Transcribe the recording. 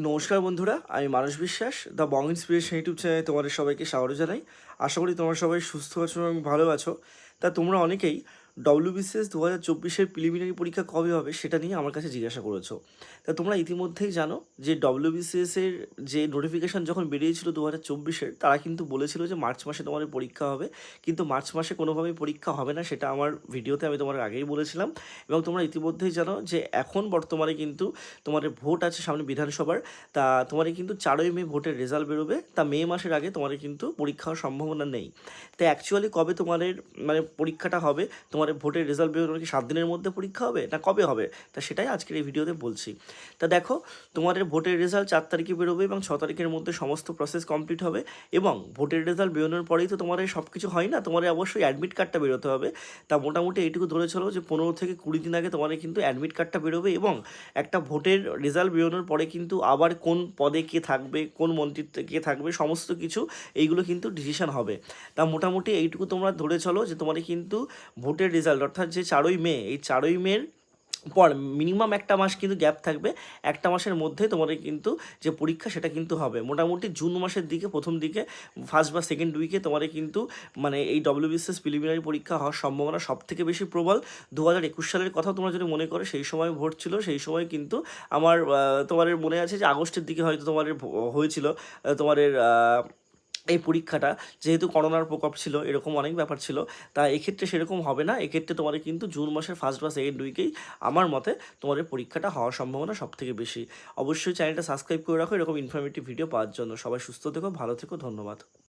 নমস্কার বন্ধুরা, আমি মানস বিশ্বাস দ্য বং ইন্সপিরেশন ইউটিউব চ্যানেলে তোমাদের সবাইকে স্বাগত জানাই। আশা করি তোমরা সবাই সুস্থ আছো এবং ভালো আছো। তা তোমরা অনেকেই ডব্লিউবিসিএস 2024-এর প্রিলিমিনারি পরীক্ষা কবে হবে সেটা নিয়ে আমার কাছে জিজ্ঞাসা করেছো। তা তোমরা ইতিমধ্যেই জানো যে ডব্লিউবিসিএসের যে নোটিফিকেশান যখন বেরিয়েছিল 2024-এর, তারা কিন্তু বলেছিল যে মার্চ মাসে তোমাদের পরীক্ষা হবে, কিন্তু মার্চ মাসে কোনোভাবেই পরীক্ষা হবে না, সেটা আমার ভিডিওতে আমি তোমার আগেই বলেছিলাম। এবং তোমরা ইতিমধ্যেই জানো যে এখন বর্তমানে কিন্তু তোমাদের ভোট আছে সামনে বিধানসভার। তা তোমাদের কিন্তু 4ই মে ভোটের রেজাল্ট বেরোবে। তা মে মাসের আগে তোমাদের কিন্তু পরীক্ষা হওয়ার সম্ভাবনা নেই। তো অ্যাকচুয়ালি কবে তোমাদের মানে পরীক্ষাটা হবে, তোমাদের ভোটের রেজাল্ট বেরোনোর কি 7 দিনের মধ্যে পরীক্ষা হবে না কবে হবে, তা সেটাই আজকের এই ভিডিওতে বলছি। তা দেখো, তোমাদের ভোটের রেজাল্ট 4 তারিখে বেরোবে এবং 6 তারিখের মধ্যে সমস্ত প্রসেস কমপ্লিট হবে। এবং ভোটের রেজাল্ট বেরোনোর পরেই তো তোমাদের সব কিছু হয় না, তোমাদের অবশ্যই অ্যাডমিট কার্ডটা বেরোতে হবে। তা মোটামুটি এইটুকু ধরে চলো যে 15 থেকে 20 দিন আগে তোমাদের কিন্তু অ্যাডমিট কার্ডটা বেরোবে। এবং একটা ভোটের রেজাল্ট বেরোনোর পরে কিন্তু আবার কোন পদে কে থাকবে, কোন মন্ত্রিত্বে কে থাকবে, সমস্ত কিছু এইগুলো কিন্তু ডিসিশন হবে। তা মোটামুটি এইটুকু তোমরা ধরে চলো যে তোমাদের কিন্তু ভোটের রেজাল্ট অর্থাৎ যে 4ই মে, এই 4ই মের পর মিনিমাম একটা মাস কিন্তু গ্যাপ থাকবে। একটা মাসের মধ্যে তোমাদের কিন্তু যে পরীক্ষা সেটা কিন্তু হবে মোটামুটি জুন মাসের দিকে, প্রথম দিকে, ফার্স্ট বা সেকেন্ড উইকে তোমাদের কিন্তু মানে এই ডব্লিউবিসিএস প্রিলিমিনারি পরীক্ষা হওয়ার সম্ভাবনা সব থেকে বেশি প্রবল। 2021 সালের কথা তোমরা যদি মনে করো, সেই সময় ভোট ছিল, সেই সময় কিন্তু আমার তোমাদের মনে আছে যে আগস্টের দিকে হয়তো তোমাদের হয়েছিল তোমাদের এই পরীক্ষাটা, যেহেতু করোনার প্রকোপ ছিল, এরকম অনেক ব্যাপার ছিল। তা এক্ষেত্রে সেরকম হবে না, এক্ষেত্রে তোমাদের কিন্তু জুন মাসের ফার্স্ট বা সেকেন্ড উইকেই আমার মতে তোমাদের পরীক্ষাটা হওয়ার সম্ভাবনা সব থেকে বেশি। অবশ্যই চ্যানেলটা সাবস্ক্রাইব করে রাখো এরকম ইনফরমেটিভ ভিডিও পাওয়ার জন্য। সবাই সুস্থ থেকো, ভালো থেকো, ধন্যবাদ।